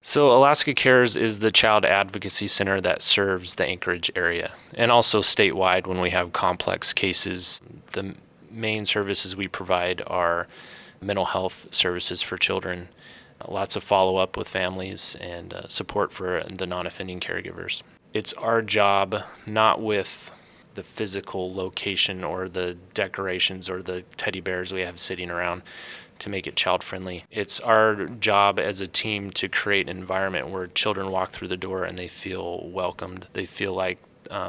So Alaska Cares is the child advocacy center that serves the Anchorage area and also statewide when we have complex cases. The main services we provide are mental health services for children, lots of follow-up with families, and support for the non-offending caregivers. It's our job, not with the physical location or the decorations or the teddy bears we have sitting around, to make it child-friendly. It's our job as a team to create an environment where children walk through the door and they feel welcomed. They feel like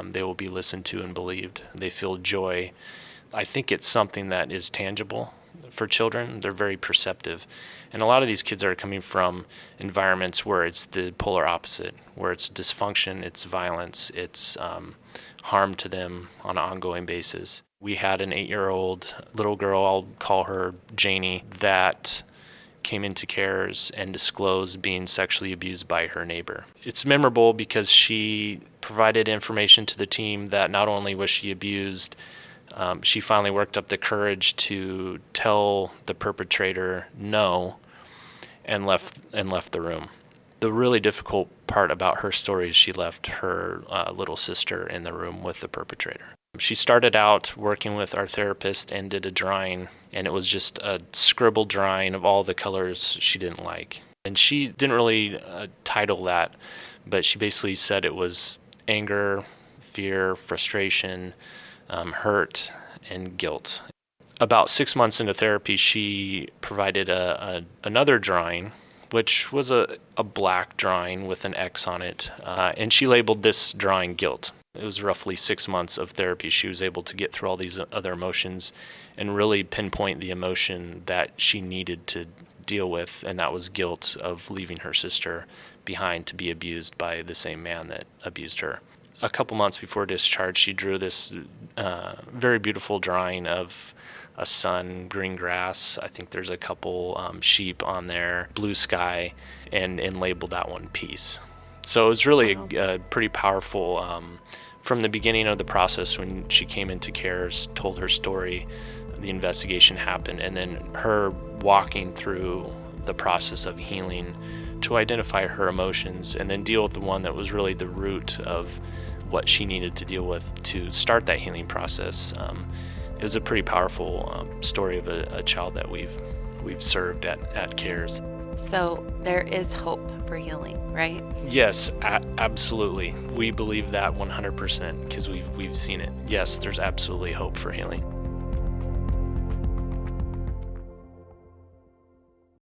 they will be listened to and believed. They feel joy. I think it's something that is tangible for children. They're very perceptive. And a lot of these kids are coming from environments where it's the polar opposite, where it's dysfunction, it's violence, it's harm to them on an ongoing basis. We had an 8-year-old little girl, I'll call her Janie, that came into CARES and disclosed being sexually abused by her neighbor. It's memorable because she provided information to the team that not only was she abused, she finally worked up the courage to tell the perpetrator no and left the room. The really difficult part about her story is she left her little sister in the room with the perpetrator. She started out working with our therapist and did a drawing, and it was just a scribbled drawing of all the colors she didn't like. And she didn't really title that, but she basically said it was anger, fear, frustration, hurt, and guilt. About 6 months into therapy, she provided another drawing, which was a black drawing with an X on it, and she labeled this drawing guilt. It was roughly 6 months of therapy. She was able to get through all these other emotions and really pinpoint the emotion that she needed to deal with, and that was guilt of leaving her sister behind to be abused by the same man that abused her. A couple months before discharge, she drew this very beautiful drawing of a sun, green grass. I think there's a couple sheep on there, blue sky, and labeled that one peace. So it was really a pretty powerful, from the beginning of the process when she came into CARES, told her story, the investigation happened, and then her walking through the process of healing to identify her emotions and then deal with the one that was really the root of what she needed to deal with to start that healing process. It was a pretty powerful story of a child that we've served at CARES. So there is hope for healing, right? Yes, absolutely. We believe that 100% because we've seen it. Yes, there's absolutely hope for healing.